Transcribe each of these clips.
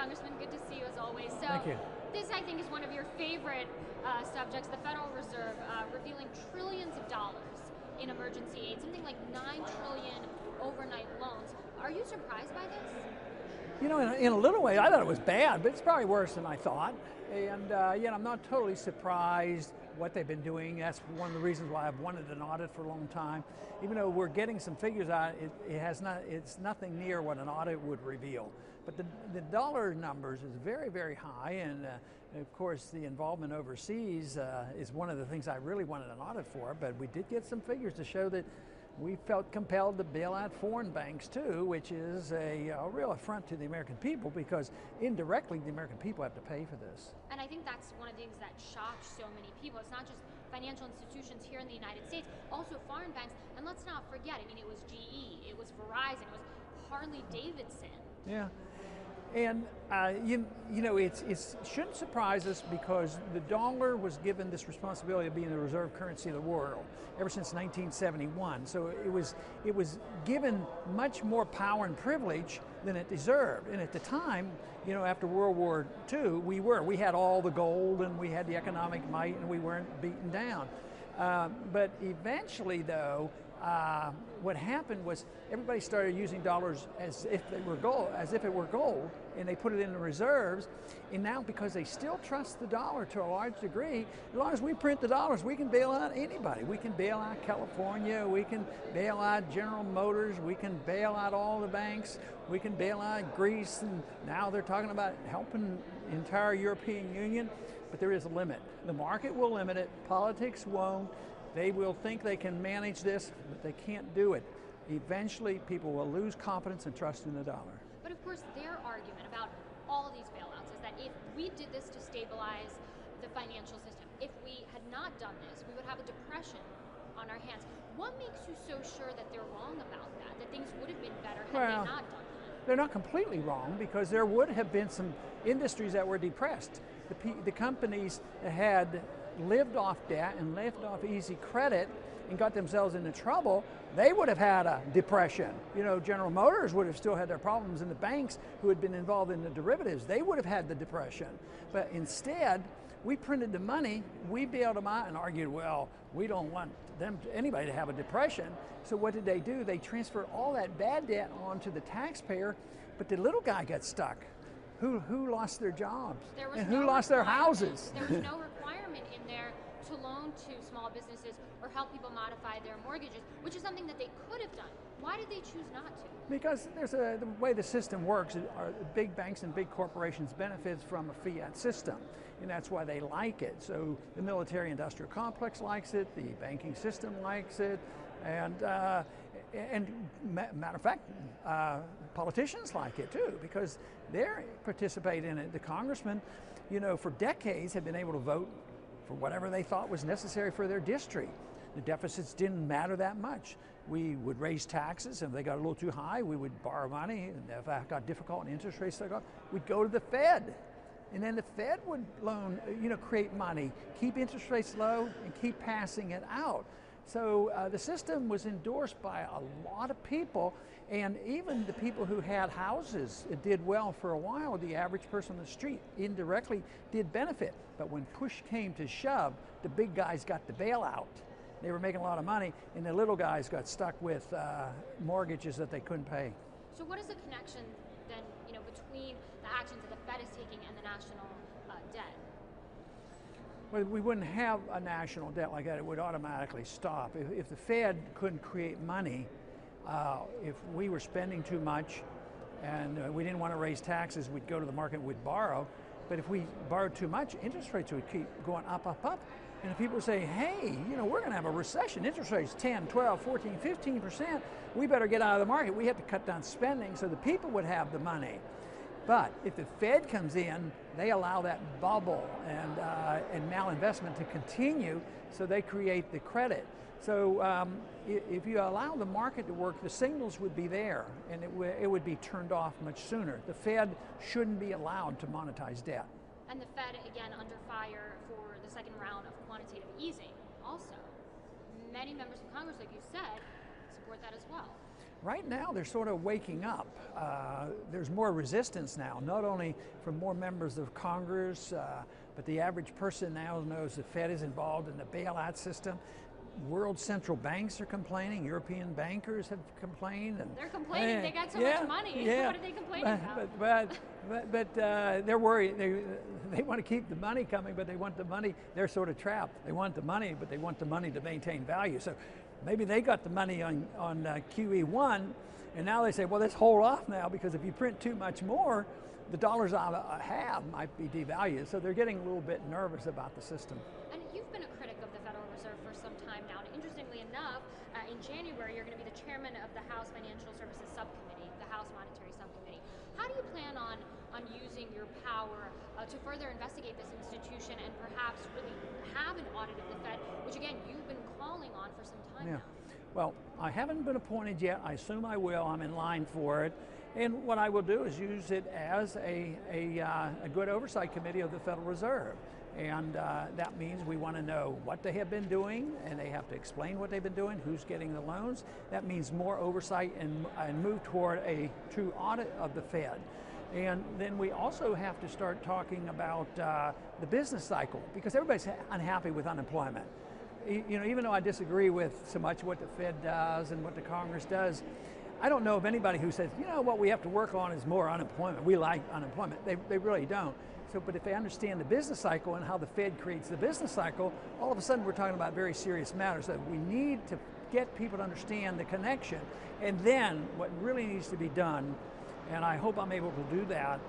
Congressman. Good to see you as always. So, Thank you. This, I think, is one of your favorite subjects, the Federal Reserve revealing trillions of dollars in emergency aid, something like 9 trillion overnight loans. Are you surprised by this? You know, in a little way, I thought it was bad, but it's probably worse than I thought. And I'm not totally surprised what they've been doing. That's one of the reasons why I've wanted an audit for a long time. Even though we're getting some figures out, it's nothing near what an audit would reveal. But the dollar numbers is very, very high, and of course the involvement overseas is one of the things I really wanted an audit for. But we did get some figures to show that we felt compelled to bail out foreign banks too, which is a real affront to the American people, because indirectly the American people have to pay for this. And I think that's one of the things that shocked so many people. It's not just financial institutions here in the United States, also foreign banks. And let's not forget, I mean, it was GE, it was Verizon, it was Harley Davidson. Yeah. And you know, it shouldn't surprise us, because the dollar was given this responsibility of being the reserve currency of the world ever since 1971. So it was given much more power and privilege than it deserved. And at the time, you know, after World War II, we had all the gold and we had the economic might and we weren't beaten down. But eventually, though, what happened was everybody started using dollars as if it were gold, and they put it in the reserves. And now, because they still trust the dollar to a large degree, as long as we print the dollars, we can bail out anybody. We can bail out California, we can bail out General Motors, we can bail out all the banks, we can bail out Greece, and now they're talking about helping the entire European Union. But there is a limit. The market will limit it, politics won't. They will think they can manage this, but they can't do it. Eventually, people will lose confidence and trust in the dollar. But of course, their argument about all these bailouts is that if we did this to stabilize the financial system, if we had not done this, we would have a depression on our hands. What makes you so sure that they're wrong about that things would have been better had they not done that? They're not completely wrong, because there would have been some industries that were depressed. The companies that had lived off debt and lived off easy credit and got themselves into trouble, they would have had a depression. You know, General Motors would have still had their problems, and the banks who had been involved in the derivatives, they would have had the depression. But instead, we printed the money, we bailed them out and argued, well, we don't want anybody to have a depression. So what did they do? They transferred all that bad debt onto the taxpayer, but the little guy got stuck. Who lost their jobs? And who lost their houses? There was no requirement in there to loan to small businesses or help people modify their mortgages, which is something that they could have done. Why did they choose not to? Because the way the system works, big banks and big corporations benefit from a fiat system, and that's why they like it. So the military-industrial complex likes it, the banking system likes it, and matter of fact, politicians like it too, because they participate in it. The congressmen, you know, for decades have been able to vote for whatever they thought was necessary for their district. The deficits didn't matter that much. We would raise taxes, and if they got a little too high, we would borrow money, and if that got difficult and interest rates got, we'd go to the Fed. And then the Fed would loan, you know, create money, keep interest rates low, and keep passing it out. So the system was endorsed by a lot of people, and even the people who had houses did well for a while. The average person on the street indirectly did benefit. But when push came to shove, the big guys got the bailout. They were making a lot of money, and the little guys got stuck with mortgages that they couldn't pay. So what is the connection then, you know, between the actions that the Fed is taking and the national debt? Well, we wouldn't have a national debt like that. It would automatically stop. If the Fed couldn't create money, if we were spending too much and we didn't want to raise taxes, we'd go to the market and we'd borrow. But if we borrowed too much, interest rates would keep going up, up, up. And if people say, hey, you know, we're going to have a recession, interest rates 10, 12, 14, 15%, we better get out of the market. We have to cut down spending so the people would have the money. But if the Fed comes in, they allow that bubble and malinvestment to continue, so they create the credit. So if you allow the market to work, the signals would be there, and it would be turned off much sooner. The Fed shouldn't be allowed to monetize debt. And the Fed, again, under fire for the second round of quantitative easing also. Many members of Congress, like you said, support that as well. Right now, they're sort of waking up. There's more resistance now, not only from more members of Congress, but the average person now knows the Fed is involved in the bailout system. World central banks are complaining. European bankers have complained. And they're complaining. They got so much money. Yeah. What are they complaining about? But they're worried. They want to keep the money coming, but they want the money. They're sort of trapped. They want the money, but they want the money to maintain value. So maybe they got the money on QE1, and now they say, well, let's hold off now, because if you print too much more, the dollars I have might be devalued. So they're getting a little bit nervous about the system. And you've been a critic of the Federal Reserve for some time now. And interestingly enough, in January, you're going to be the chairman of the House Financial Services Subcommittee, the House Monetary Subcommittee. How do you plan on using your power to further investigate this institution and perhaps really have an audit of the Fed, which again, you've been calling on for some time now? Well, I haven't been appointed yet. I assume I will. I'm in line for it. And what I will do is use it as a good oversight committee of the Federal Reserve. And that means we want to know what they have been doing, and they have to explain what they've been doing, who's getting the loans. That means more oversight and move toward a true audit of the Fed. And then we also have to start talking about the business cycle, because everybody's unhappy with unemployment. You know, even though I disagree with so much what the Fed does and what the Congress does, I don't know of anybody who says, you know, what we have to work on is more unemployment. We like unemployment. They really don't. So, but if they understand the business cycle and how the Fed creates the business cycle, all of a sudden we're talking about very serious matters. So we need to get people to understand the connection. And then what really needs to be done, and I hope I'm able to do that,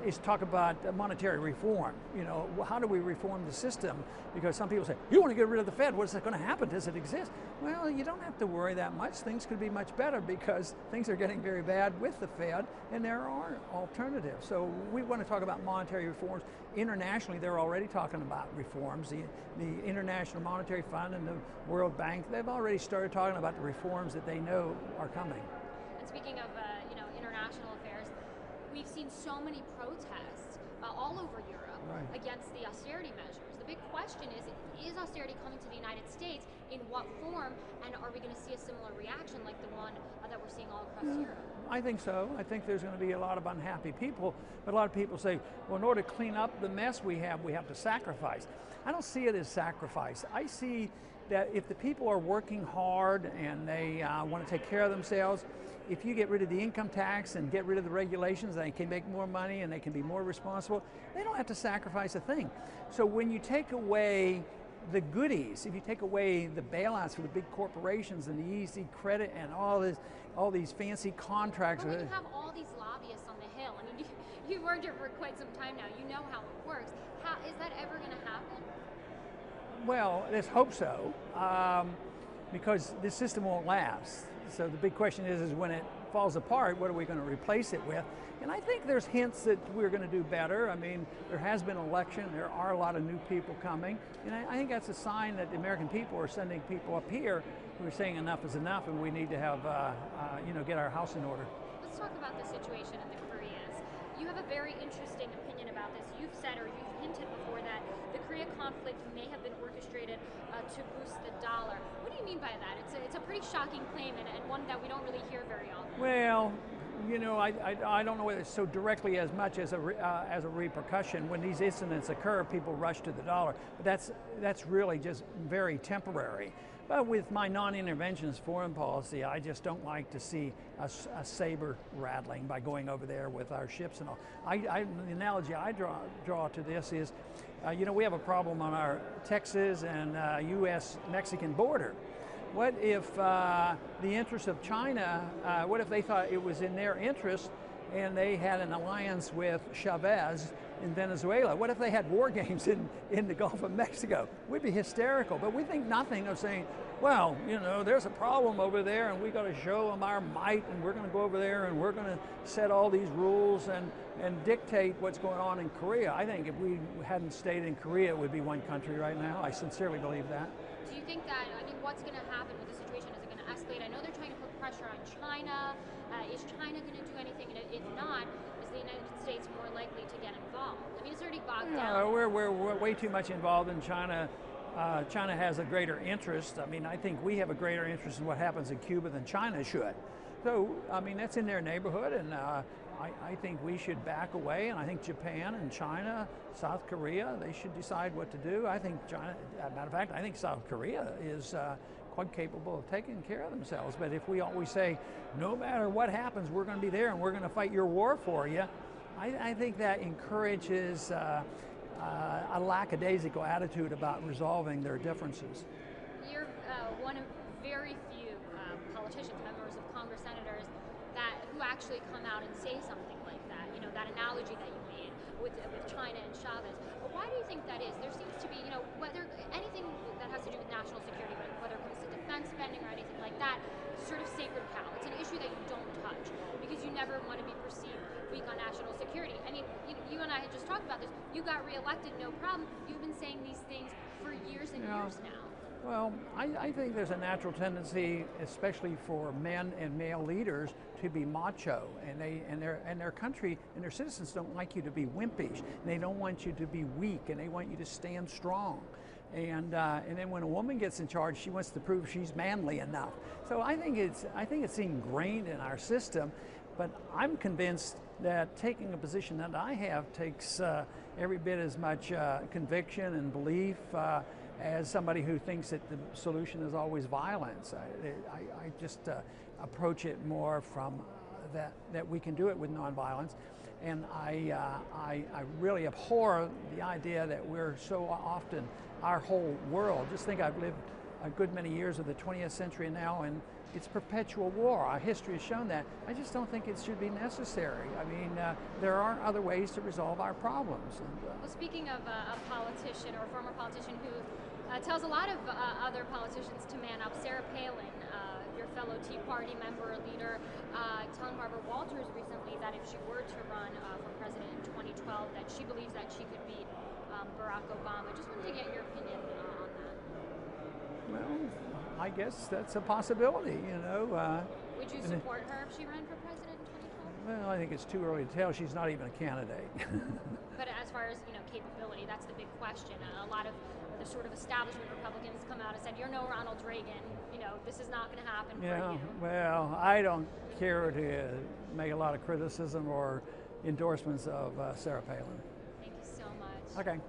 is talk about monetary reform. You know, how do we reform the system? Because some people say, you want to get rid of the Fed, what is going to happen? Does it exist? Well, you don't have to worry that much. Things could be much better, because things are getting very bad with the Fed, and there are alternatives. So we want to talk about monetary reforms. Internationally, they're already talking about reforms. The International Monetary Fund and the World Bank, they've already started talking about the reforms that they know are coming. And speaking of international affairs, we've seen so many protests all over Europe against the austerity measures. The big question is austerity coming to the United States? In what form? And are we going to see a similar reaction like the one that we're seeing all across Europe? I think so. I think there's going to be a lot of unhappy people. But a lot of people say, well, in order to clean up the mess we have to sacrifice. I don't see it as sacrifice. I see that if the people are working hard and they want to take care of themselves, if you get rid of the income tax and get rid of the regulations, they can make more money and they can be more responsible. They don't have to sacrifice a thing. So when you take away the goodies, if you take away the bailouts for the big corporations and the easy credit and all these fancy contracts. But when you have all these lobbyists on the Hill, I mean, you've worked here for quite some time now, you know how it works. How is that ever going to happen? Well, let's hope so, because this system won't last. So the big question is when it falls apart, what are we going to replace it with? And I think there's hints that we're going to do better. I mean, there has been an election. There are a lot of new people coming. And I think that's a sign that the American people are sending people up here who are saying enough is enough, and we need to have, get our house in order. Let's talk about the situation in the Koreas. You have a very interesting opinion about this. You've said, or you've hinted before, that the Korea conflict may have been orchestrated to boost the dollar. What do you mean by that? It's a pretty shocking claim, and one that we don't really hear very often. Well, you know, I don't know whether it's so directly as much as a repercussion. When these incidents occur, people rush to the dollar. But that's really just very temporary. But with my non-interventionist foreign policy, I just don't like to see a saber rattling by going over there with our ships and all. The analogy I draw to this is, we have a problem on our Texas and U.S.-Mexican border. What if the interests of China, what if they thought it was in their interest and they had an alliance with Chavez in Venezuela? What if they had war games in the Gulf of Mexico? We'd be hysterical, but we think nothing of saying, well, there's a problem over there and we got to show them our might, and we're going to go over there and we're going to set all these rules and dictate what's going on in Korea. I think if we hadn't stayed in Korea, it would be one country right now. I sincerely believe that. Do you think that, what's going to happen with the situation? Is it going to escalate? I know they're trying to put pressure on China. Is China going to do anything? And if not, is the United States more likely to get involved? It's already bogged down. We're way too much involved in China. China has a greater interest. I think we have a greater interest in what happens in Cuba than China should. So, I mean, that's in their neighborhood, and I think we should back away, and I think Japan and China, South Korea, they should decide what to do. I think China, as a matter of fact, I think South Korea is quite capable of taking care of themselves. But if we always say, no matter what happens, we're going to be there and we're going to fight your war for you, I think that encourages a lackadaisical attitude about resolving their differences. You're one of very few politicians, members of Congress, senators, who actually come out and say something like that. You know, that analogy that you made with China and Chavez. But why do you think that is? There seems to be, you know, whether anything that has to do with national security, whether it comes to defense spending or anything like that, sort of sacred cow. It's an issue that you don't touch because you never want to be perceived weak on national security. I mean, you and I had just talked about this. You got reelected, no problem. You've been saying these things for years and years now. Well, I think there's a natural tendency, especially for men and male leaders, to be macho, and their country and their citizens don't like you to be wimpish, and they don't want you to be weak, and they want you to stand strong. And then when a woman gets in charge, she wants to prove she's manly enough. So I think it's ingrained in our system. But I'm convinced that taking a position that I have takes every bit as much conviction and belief as somebody who thinks that the solution is always violence. I just approach it more from that we can do it with nonviolence. And I really abhor the idea that we're so often, our whole world, just think I've lived a good many years of the 20th century now, and it's perpetual war. Our history has shown that. I just don't think it should be necessary. I mean, there are other ways to resolve our problems. Well, speaking of a politician or a former politician who tells a lot of other politicians to man up, Sarah Palin, your fellow Tea Party member, leader, telling Barbara Walters recently that if she were to run for president in 2012, that she believes that she could beat Barack Obama. Just wanted to get your opinion on that. Well, I guess that's a possibility, you know. Would you support her if she ran for president in 2012? Well, I think it's too early to tell. She's not even a candidate. But as far as, you know, capability, that's the big question. A lot of the sort of establishment Republicans come out and said, "You're no Ronald Reagan. You know, this is not going to happen for you." Well, I don't care to make a lot of criticism or endorsements of Sarah Palin. Thank you so much. Okay.